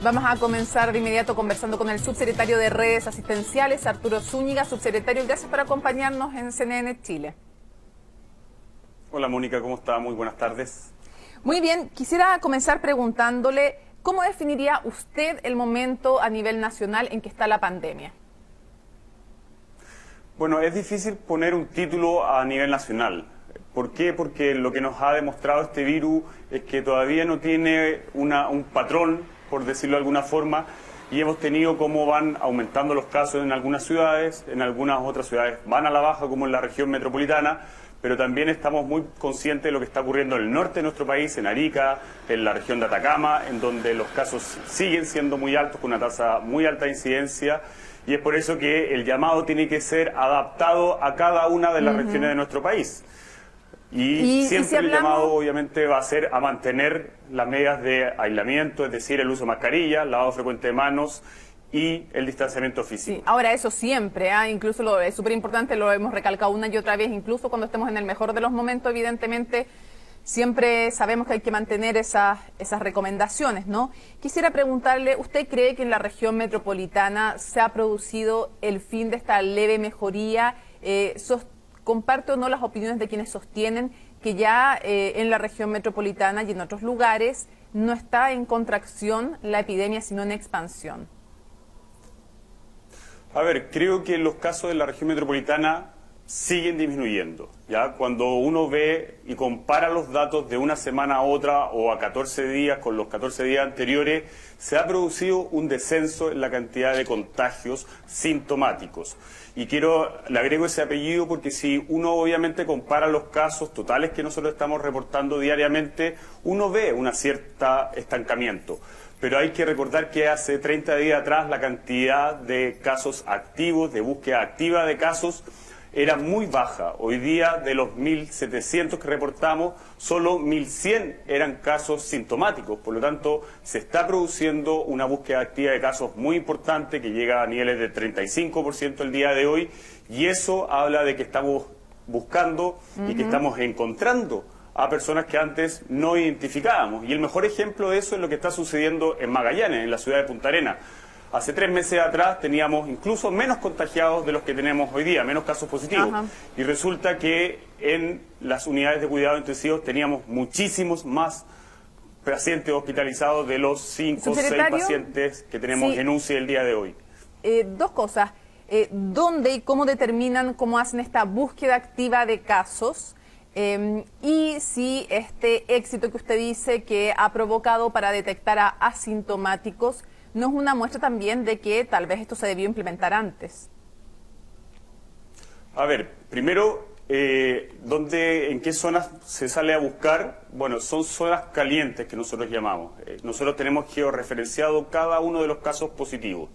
Vamos a comenzar de inmediato conversando con el subsecretario de Redes Asistenciales, Arturo Zúñiga. Subsecretario, gracias por acompañarnos en CNN Chile. Hola Mónica, ¿cómo está? Muy buenas tardes. Muy bien, quisiera comenzar preguntándole, ¿cómo definiría usted el momento a nivel nacional en que está la pandemia? Bueno, es difícil poner un título a nivel nacional. ¿Por qué? Porque lo que nos ha demostrado este virus es que todavía no tiene un patrón, por decirlo de alguna forma, y hemos tenido cómo van aumentando los casos en algunas ciudades, en algunas otras ciudades van a la baja, como en la región metropolitana, pero también estamos muy conscientes de lo que está ocurriendo en el norte de nuestro país, en Arica, en la región de Atacama, en donde los casos siguen siendo muy altos, con una tasa muy alta de incidencia, y es por eso que el llamado tiene que ser adaptado a cada una de las regiones de nuestro país. Y siempre el llamado obviamente va a ser a mantener las medidas de aislamiento, es decir, el uso de mascarilla, lavado frecuente de manos y el distanciamiento físico. Sí, ahora eso siempre, incluso es súper importante, lo hemos recalcado una y otra vez, incluso cuando estemos en el mejor de los momentos, evidentemente, siempre sabemos que hay que mantener esas recomendaciones, ¿no? Quisiera preguntarle, ¿usted cree que en la región metropolitana se ha producido el fin de esta leve mejoría? ¿Comparte o no las opiniones de quienes sostienen que ya en la región metropolitana y en otros lugares no está en contracción la epidemia, sino en expansión? A ver, creo que los casos de la región metropolitana siguen disminuyendo. ¿Ya? Cuando uno ve y compara los datos de una semana a otra o a 14 días con los 14 días anteriores, se ha producido un descenso en la cantidad de contagios sintomáticos. Y le agrego ese apellido porque si uno obviamente compara los casos totales que nosotros estamos reportando diariamente, uno ve un cierto estancamiento. Pero hay que recordar que hace 30 días atrás la cantidad de casos activos, de búsqueda activa de casos, era muy baja. Hoy día, de los 1.700 que reportamos, solo 1.100 eran casos sintomáticos. Por lo tanto, se está produciendo una búsqueda activa de casos muy importante que llega a niveles de 35% el día de hoy. Y eso habla de que estamos buscando y que estamos encontrando a personas que antes no identificábamos. Y el mejor ejemplo de eso es lo que está sucediendo en Magallanes, en la ciudad de Punta Arenas. Hace 3 meses atrás teníamos incluso menos contagiados de los que tenemos hoy día, menos casos positivos. Y resulta que en las unidades de cuidado intensivos teníamos muchísimos más pacientes hospitalizados de los 5 o 6 pacientes que tenemos en UCI el día de hoy. Dos cosas. ¿Dónde y cómo determinan, cómo hacen esta búsqueda activa de casos? Y si este éxito que usted dice que ha provocado para detectar a asintomáticos ¿no es una muestra también de que tal vez esto se debió implementar antes? A ver, primero, ¿en qué zonas se sale a buscar? Bueno, son zonas calientes que nosotros llamamos. Nosotros tenemos georreferenciado cada uno de los casos positivos.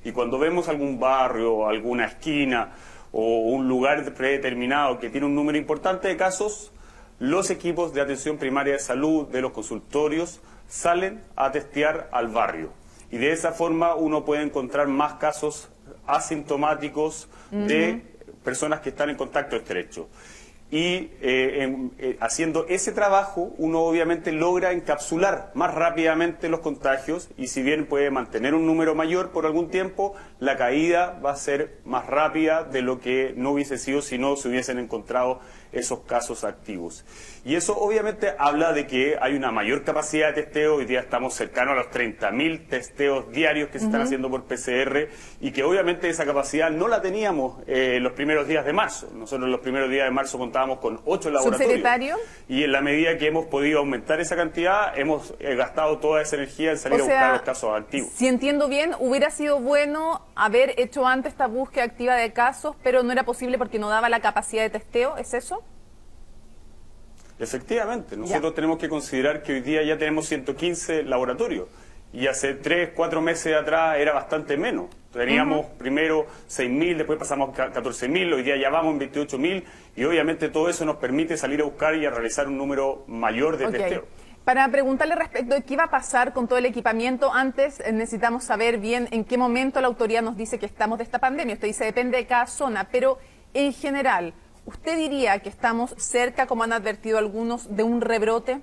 Y cuando vemos algún barrio, alguna esquina o un lugar predeterminado que tiene un número importante de casos, los equipos de atención primaria de salud de los consultorios salen a testear al barrio. Y de esa forma uno puede encontrar más casos asintomáticos de personas que están en contacto estrecho. Y haciendo ese trabajo, uno obviamente logra encapsular más rápidamente los contagios y si bien puede mantener un número mayor por algún tiempo, la caída va a ser más rápida de lo que no hubiese sido si no se hubiesen encontrado esos casos activos. Y eso obviamente habla de que hay una mayor capacidad de testeo. Hoy día estamos cercanos a los 30.000 testeos diarios que se están haciendo por PCR y que obviamente esa capacidad no la teníamos los primeros días de marzo. Nosotros los primeros días de marzo contábamos con 8 laboratorios. ¿Subsecretario? Y en la medida que hemos podido aumentar esa cantidad, hemos gastado toda esa energía en salir a buscar los casos activos. Si entiendo bien, hubiera sido bueno haber hecho antes esta búsqueda activa de casos, pero no era posible porque no daba la capacidad de testeo, ¿es eso? Efectivamente, nosotros tenemos que considerar que hoy día ya tenemos 115 laboratorios y hace 3, 4 meses atrás era bastante menos. Teníamos primero 6.000, después pasamos a 14.000, hoy día ya vamos en 28.000 y obviamente todo eso nos permite salir a buscar y a realizar un número mayor de testeo. Para preguntarle respecto de qué va a pasar con todo el equipamiento, antes necesitamos saber bien en qué momento la autoridad nos dice que estamos de esta pandemia. Usted dice depende de cada zona, pero en general, ¿usted diría que estamos cerca, como han advertido algunos, de un rebrote?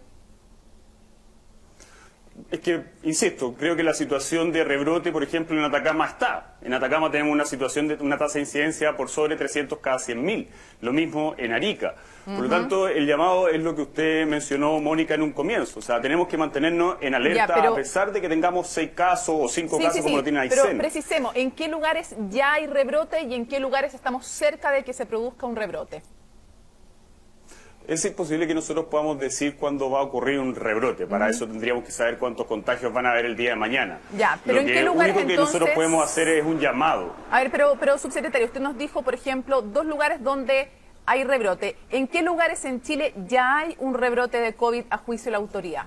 Es que, insisto, creo que la situación de rebrote, por ejemplo, en Atacama está. En Atacama tenemos una situación de una tasa de incidencia por sobre 300 cada 100.000. Lo mismo en Arica. Por lo tanto, el llamado es lo que usted mencionó, Mónica, en un comienzo. O sea, tenemos que mantenernos en alerta a pesar de que tengamos 6 casos o 5 casos como lo tiene Aysén. Pero precisemos, ¿en qué lugares ya hay rebrote y en qué lugares estamos cerca de que se produzca un rebrote? Es imposible que nosotros podamos decir cuándo va a ocurrir un rebrote. Para eso tendríamos que saber cuántos contagios van a haber el día de mañana. Ya, pero ¿en qué lugares Lo único que nosotros podemos hacer es un llamado. A ver, pero subsecretario, usted nos dijo, por ejemplo, 2 lugares donde hay rebrote. ¿En qué lugares en Chile ya hay un rebrote de COVID a juicio de la autoridad?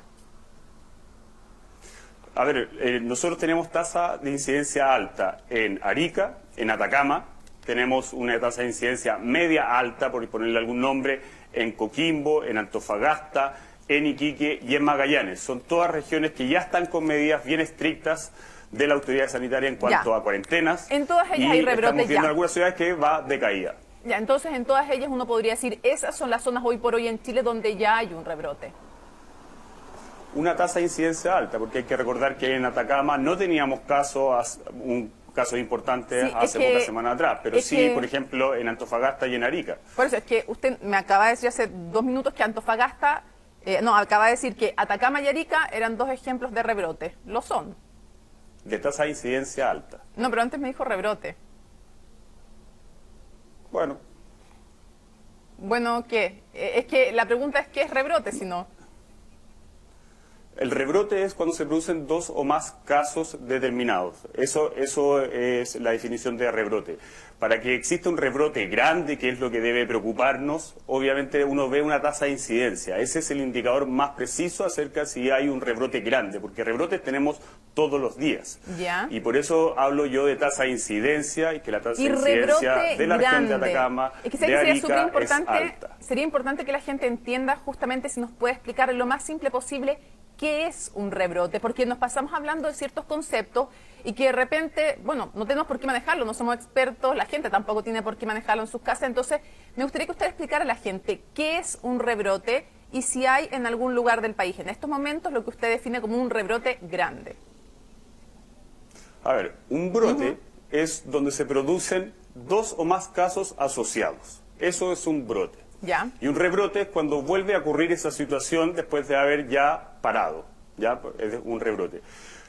A ver, nosotros tenemos tasa de incidencia alta en Arica, en Atacama. Tenemos una tasa de incidencia media alta, por ponerle algún nombre, en Coquimbo, en Antofagasta, en Iquique y en Magallanes. Son todas regiones que ya están con medidas bien estrictas de la autoridad sanitaria en cuanto a cuarentenas. En todas ellas hay rebrotes estamos viendo en algunas ciudades que va de caída. Ya, entonces en todas ellas uno podría decir, esas son las zonas hoy por hoy en Chile donde ya hay un rebrote. Una tasa de incidencia alta, porque hay que recordar que en Atacama no teníamos un caso importante hace pocas semanas atrás, pero sí, por ejemplo, en Antofagasta y en Arica. Por eso es que usted me acaba de decir hace 2 minutos que Antofagasta, acaba de decir que Atacama y Arica eran 2 ejemplos de rebrote. ¿Lo son? De tasa de incidencia alta. No, pero antes me dijo rebrote. Bueno. Bueno, ¿qué? Es que la pregunta es ¿qué es rebrote si no? El rebrote es cuando se producen 2 o más casos determinados. Eso es la definición de rebrote. Para que exista un rebrote grande, que es lo que debe preocuparnos, obviamente uno ve una tasa de incidencia. Ese es el indicador más preciso acerca de si hay un rebrote grande, porque rebrotes tenemos todos los días. ¿Ya? Y por eso hablo yo de tasa de incidencia y que la tasa de incidencia de la región de Atacama, de Arica, es alta. Sería importante que la gente entienda justamente, si nos puede explicar lo más simple posible, ¿qué es un rebrote? Porque nos pasamos hablando de ciertos conceptos y que de repente, bueno, no tenemos por qué manejarlo, no somos expertos, la gente tampoco tiene por qué manejarlo en sus casas. Entonces, me gustaría que usted explicara a la gente qué es un rebrote y si hay en algún lugar del país en estos momentos lo que usted define como un rebrote grande. A ver, un brote es donde se producen 2 o más casos asociados. Eso es un brote. ¿Ya? Y un rebrote es cuando vuelve a ocurrir esa situación después de haber ya parado. ¿Ya? Es un rebrote.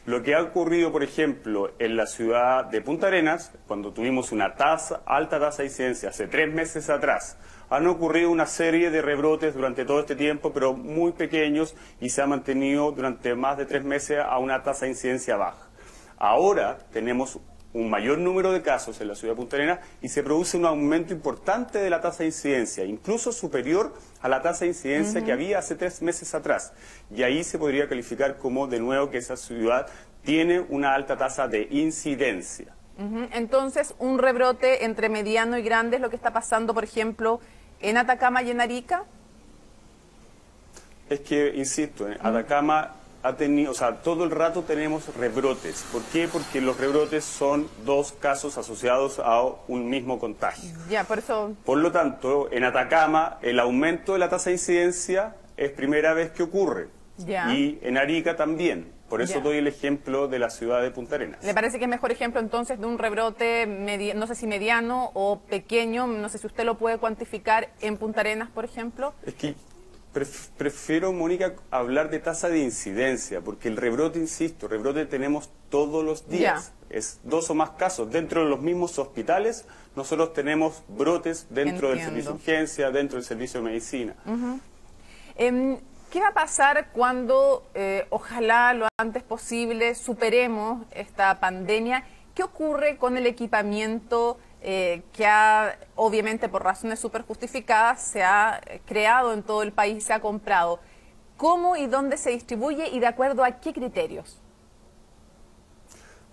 Lo que ha ocurrido, por ejemplo, en la ciudad de Punta Arenas, cuando tuvimos una alta tasa de incidencia hace 3 meses atrás, han ocurrido una serie de rebrotes durante todo este tiempo, pero muy pequeños, y se ha mantenido durante más de 3 meses a una tasa de incidencia baja. Ahora tenemos un mayor número de casos en la ciudad de Punta Arenas y se produce un aumento importante de la tasa de incidencia, incluso superior a la tasa de incidencia que había hace 3 meses atrás. Y ahí se podría calificar como, de nuevo, que esa ciudad tiene una alta tasa de incidencia. Entonces, un rebrote entre mediano y grande es lo que está pasando, por ejemplo, en Atacama y en Arica. Es que, insisto, en Atacama ha tenido, o sea, todo el rato tenemos rebrotes. ¿Por qué? Porque los rebrotes son 2 casos asociados a un mismo contagio. Ya, por eso. Por lo tanto, en Atacama el aumento de la tasa de incidencia es primera vez que ocurre. Ya. Y en Arica también. Por eso doy el ejemplo de la ciudad de Punta Arenas. ¿Le parece que es mejor ejemplo entonces de un rebrote, no sé si mediano o pequeño? No sé si usted lo puede cuantificar en Punta Arenas, por ejemplo. Es que prefiero, Mónica, hablar de tasa de incidencia, porque el rebrote, insisto, rebrote tenemos todos los días. Es 2 o más casos. Dentro de los mismos hospitales, nosotros tenemos brotes dentro del servicio de urgencia, dentro del servicio de medicina. ¿Qué va a pasar cuando, ojalá lo antes posible, superemos esta pandemia? ¿Qué ocurre con el equipamiento que obviamente por razones súper justificadas, se ha creado en todo el país, se ha comprado? ¿Cómo y dónde se distribuye y de acuerdo a qué criterios?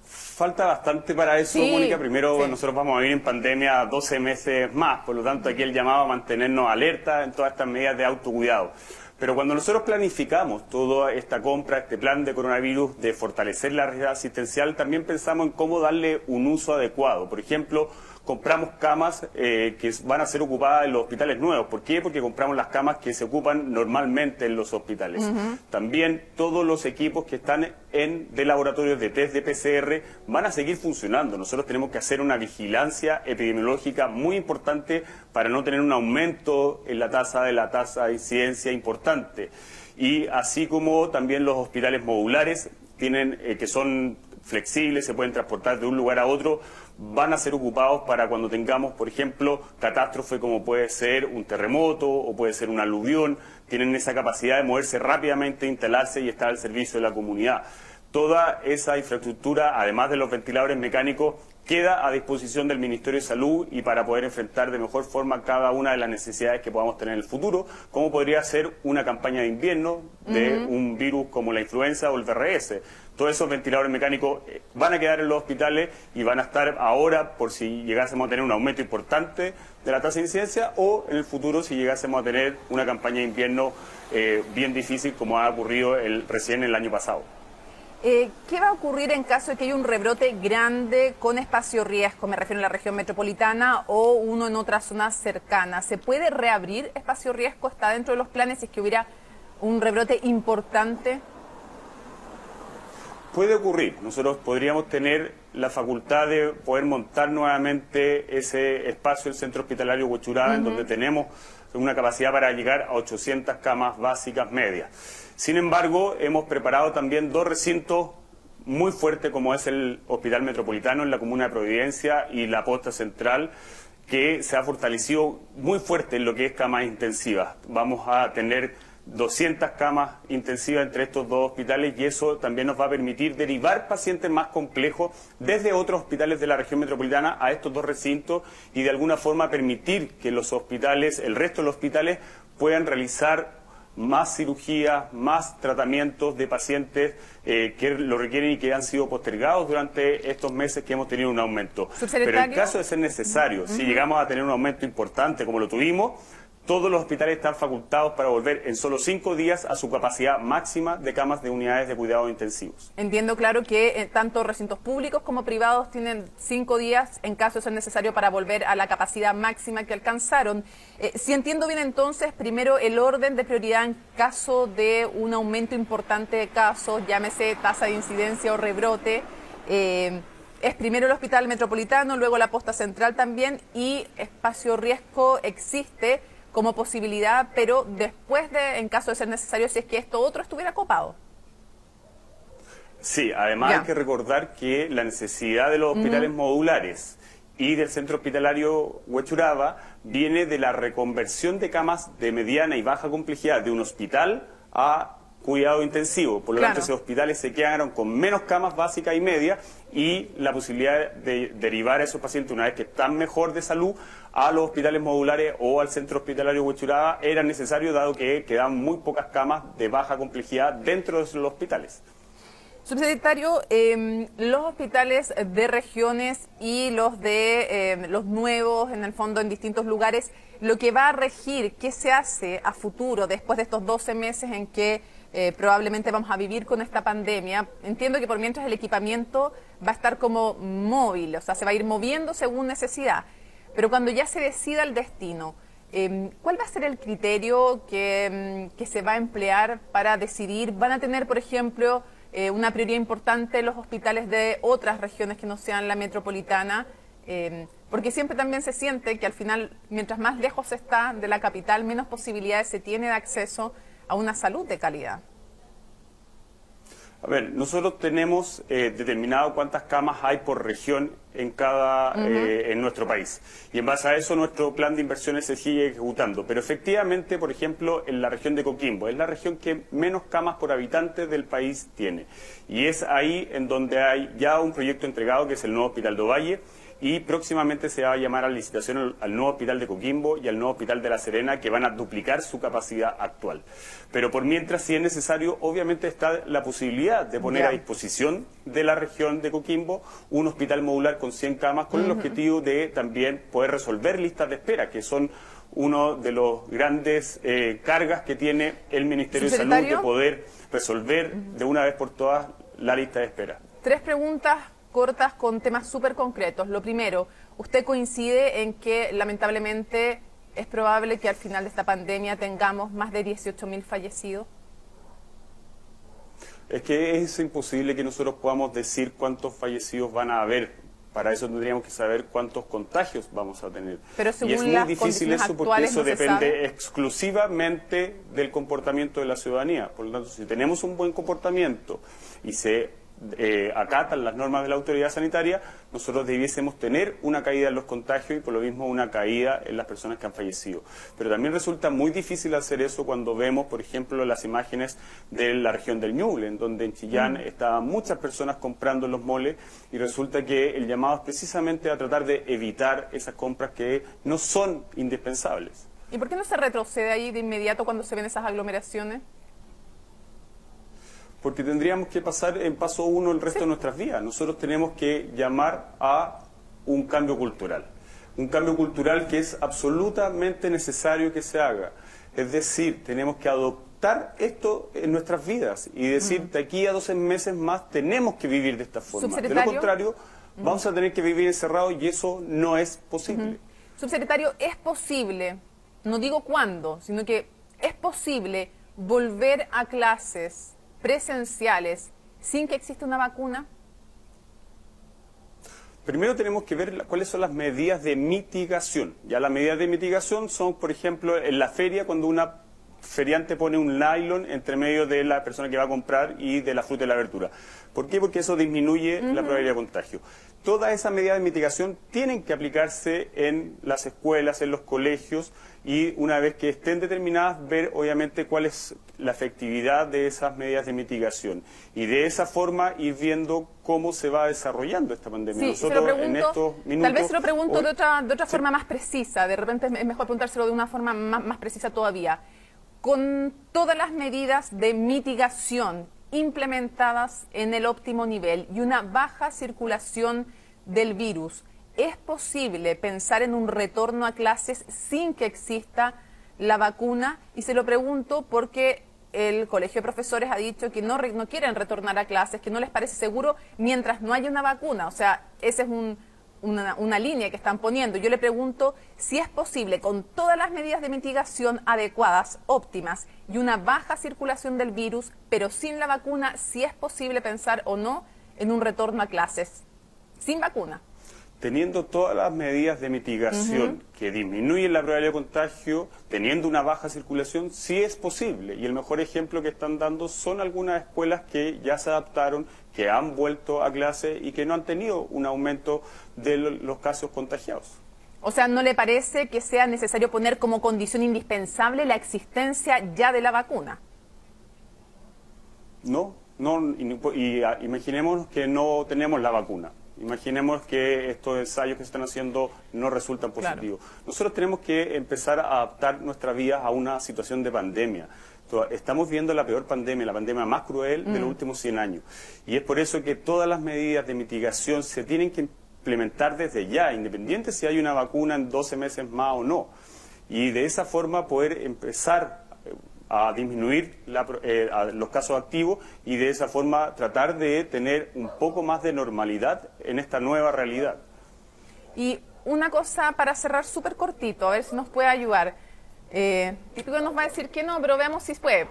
Falta bastante para eso, Mónica. Primero, nosotros vamos a vivir en pandemia 12 meses más, por lo tanto aquí el llamado a mantenernos alerta en todas estas medidas de autocuidado. Pero cuando nosotros planificamos toda esta compra, este plan de coronavirus, de fortalecer la red asistencial, también pensamos en cómo darle un uso adecuado. Por ejemplo, compramos camas que van a ser ocupadas en los hospitales nuevos. ¿Por qué? Porque compramos las camas que se ocupan normalmente en los hospitales. También todos los equipos que están de laboratorios de test de PCR van a seguir funcionando. Nosotros tenemos que hacer una vigilancia epidemiológica muy importante para no tener un aumento en la tasa de incidencia importante. Y así como también los hospitales modulares tienen que son flexibles, se pueden transportar de un lugar a otro, van a ser ocupados para cuando tengamos, por ejemplo, catástrofe como puede ser un terremoto o puede ser una aluvión. Tienen esa capacidad de moverse rápidamente, instalarse y estar al servicio de la comunidad. Toda esa infraestructura, además de los ventiladores mecánicos, queda a disposición del Ministerio de Salud y para poder enfrentar de mejor forma cada una de las necesidades que podamos tener en el futuro, como podría ser una campaña de invierno de un virus como la influenza o el VRS. Todos esos ventiladores mecánicos van a quedar en los hospitales y van a estar ahora por si llegásemos a tener un aumento importante de la tasa de incidencia o en el futuro si llegásemos a tener una campaña de invierno bien difícil como ha ocurrido recién el año pasado. ¿Qué va a ocurrir en caso de que haya un rebrote grande con espacio riesgo? Me refiero a la región metropolitana o uno en otras zonas cercanas. ¿Se puede reabrir espacio riesgo? ¿Está dentro de los planes si es que hubiera un rebrote importante? Puede ocurrir.Nosotros podríamos tener la facultad de poder montar nuevamente ese espacio, el centro hospitalario Huechuraba, en donde tenemos una capacidad para llegar a 800 camas básicas medias. Sin embargo, hemos preparado también dos recintos muy fuertes, como es el Hospital Metropolitano en la comuna de Providencia y la Posta Central, que se ha fortalecido muy fuerte en lo que es camas intensivas. Vamos a tener 200 camas intensivas entre estos dos hospitales y eso también nos va a permitir derivar pacientes más complejos desde otros hospitales de la región metropolitana a estos dos recintos y de alguna forma permitir que los hospitales, el resto de los hospitales, puedan realizar más cirugías, más tratamientos de pacientes que lo requieren y que han sido postergados durante estos meses que hemos tenido un aumento. Pero en caso de ser necesario, si llegamos a tener un aumento importante como lo tuvimos, todos los hospitales están facultados para volver en solo 5 días a su capacidad máxima de camas de unidades de cuidados intensivos. Entiendo, claro, que tanto recintos públicos como privados tienen 5 días en caso de ser necesario para volver a la capacidad máxima que alcanzaron. Si entiendo bien, entonces, primero el orden de prioridad en caso de un aumento importante de casos, llámese tasa de incidencia o rebrote, es primero el Hospital Metropolitano, luego la Posta Central también, y espacio riesgo existe como posibilidad, pero después en caso de ser necesario, si es que esto otro estuviera copado. Sí, además hay que recordar que la necesidad de los hospitales modulares y del centro hospitalario Huechuraba viene de la reconversión de camas de mediana y baja complejidad de un hospital a cuidado intensivo. Por lo tanto, esos hospitales se quedaron con menos camas básicas y medias y la posibilidad de derivar a esos pacientes, una vez que están mejor de salud, a los hospitales modulares o al centro hospitalario Huechuraba era necesario, dado que quedaban muy pocas camas de baja complejidad dentro de los hospitales. Subsecretario, los hospitales de regiones y los de los nuevos, en el fondo, en distintos lugares, lo que va a regir, ¿qué se hace a futuro después de estos 12 meses en que probablemente vamos a vivir con esta pandemia? Entiendo que por mientras el equipamiento va a estar como móvil, o sea, se va a ir moviendo según necesidad, pero cuando ya se decida el destino, ¿cuál va a ser el criterio que se va a emplear para decidir? ¿Van a tener, por ejemplo, una prioridad importante los hospitales de otras regiones que no sean la metropolitana? Porque siempre también se siente que al final, mientras más lejos está de la capital, menos posibilidades se tiene de acceso a una salud de calidad. A ver, nosotros tenemos determinado cuántas camas hay por región en en nuestro país. Y en base a eso nuestro plan de inversiones se sigue ejecutando. Pero efectivamente, por ejemplo, en la región de Coquimbo, es la región que menos camas por habitante del país tiene. Y es ahí en donde hay ya un proyecto entregado, que es el nuevo Hospital de Ovalle, y próximamente se va a llamar a licitación al nuevo hospital de Coquimbo y al nuevo hospital de La Serena, que van a duplicar su capacidad actual. Pero por mientras, si es necesario, obviamente está la posibilidad de poner a disposición de la región de Coquimbo un hospital modular con 100 camas, con el objetivo de también poder resolver listas de espera, que son uno de los grandes cargas que tiene el Ministerio de Salud, de poder resolver de una vez por todas la lista de espera. 3 preguntas cortas con temas súper concretos. Lo primero, ¿usted coincide en que lamentablemente es probable que al final de esta pandemia tengamos más de 18.000 fallecidos? Es que es imposible que nosotros podamos decir cuántos fallecidos van a haber. Para eso tendríamos que saber cuántos contagios vamos a tener. Pero según y es muy difícil eso porque eso no depende exclusivamente del comportamiento de la ciudadanía. Por lo tanto, si tenemos un buen comportamiento y se acatan las normas de la autoridad sanitaria, nosotros debiésemos tener una caída en los contagios y por lo mismo una caída en las personas que han fallecido. Pero también resulta muy difícil hacer eso cuando vemos, por ejemplo, las imágenes de la región del Ñuble, en donde en Chillán estaban muchas personas comprando en los moles y resulta que el llamado es precisamente a tratar de evitar esas compras que no son indispensables. ¿Y por qué no se retrocede ahí de inmediato cuando se ven esas aglomeraciones? Porque tendríamos que pasar en paso uno el resto de nuestras vidas. Nosotros tenemos que llamar a un cambio cultural. Un cambio cultural que es absolutamente necesario que se haga. Es decir, tenemos que adoptar esto en nuestras vidas y decir, de aquí a 12 meses más tenemos que vivir de esta forma. De lo contrario, vamos a tener que vivir encerrados y eso no es posible. Subsecretario, es posible, no digo cuándo, sino que es posible volver a clases presenciales sin que exista una vacuna. Primero tenemos que ver cuáles son las medidas de mitigación. Ya las medidas de mitigación son, por ejemplo, en la feria, cuando una feriante pone un nylon entre medio de la persona que va a comprar y de la fruta y la verdura. ¿Por qué? Porque eso disminuye la probabilidad de contagio. Todas esas medidas de mitigación tienen que aplicarse en las escuelas, en los colegios, y una vez que estén determinadas, ver obviamente cuál es la efectividad de esas medidas de mitigación. Y de esa forma ir viendo cómo se va desarrollando esta pandemia. Sí, nosotros se lo pregunto, en estos minutos, tal vez se lo pregunto de otra sí, forma más precisa. De repente es mejor preguntárselo de una forma más precisa todavía. Con todas las medidas de mitigación implementadas en el óptimo nivel y una baja circulación del virus, ¿es posible pensar en un retorno a clases sin que exista la vacuna? Y se lo pregunto porque el Colegio de Profesores ha dicho que no quieren retornar a clases, que no les parece seguro mientras no haya una vacuna. O sea, esa es una línea que están poniendo. Yo le pregunto si es posible, con todas las medidas de mitigación adecuadas, óptimas, y una baja circulación del virus, pero sin la vacuna, si es posible pensar o no en un retorno a clases sin vacuna. Teniendo todas las medidas de mitigación que disminuyen la probabilidad de contagio, teniendo una baja circulación, sí es posible. Y el mejor ejemplo que están dando son algunas escuelas que ya se adaptaron, que han vuelto a clase y que no han tenido un aumento de los casos contagiados. O sea, ¿no le parece que sea necesario poner como condición indispensable la existencia ya de la vacuna? No, imaginemos que no tenemos la vacuna. Imaginemos que estos ensayos que se están haciendo no resultan positivos. Claro. Nosotros tenemos que empezar a adaptar nuestra vida a una situación de pandemia. Estamos viendo la peor pandemia, la pandemia más cruel de los últimos 100 años. Y es por eso que todas las medidas de mitigación se tienen que implementar desde ya, independiente si hay una vacuna en 12 meses más o no. Y de esa forma poder empezar a disminuir los casos activos y de esa forma tratar de tener un poco más de normalidad en esta nueva realidad. Y una cosa para cerrar súper cortito, a ver si nos puede ayudar. Típico nos va a decir que no, pero veamos si puede.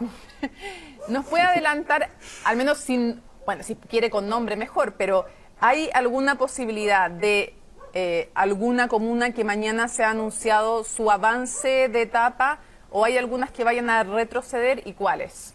Nos puede adelantar, al menos sin, bueno, si quiere con nombre mejor, pero ¿hay alguna posibilidad de alguna comuna que mañana se ha anunciado su avance de etapa? ¿O hay algunas que vayan a retroceder y cuáles?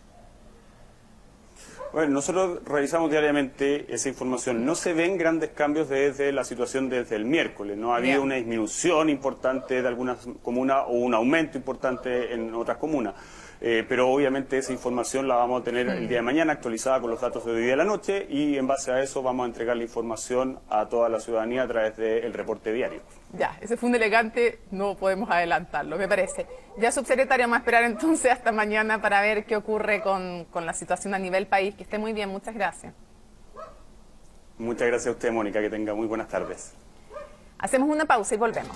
Bueno, nosotros revisamos diariamente esa información. No se ven grandes cambios desde la situación desde el miércoles. No ha habido una disminución importante de algunas comunas o un aumento importante en otras comunas. Pero obviamente esa información la vamos a tener el día de mañana actualizada con los datos de hoy día de la noche y en base a eso vamos a entregar la información a toda la ciudadanía a través del reporte diario. Ya, ese fue un elegante, no podemos adelantarlo, me parece. Ya, subsecretario, vamos a esperar entonces hasta mañana para ver qué ocurre con la situación a nivel país. Que esté muy bien, muchas gracias. Muchas gracias a usted, Mónica, que tenga muy buenas tardes. Hacemos una pausa y volvemos.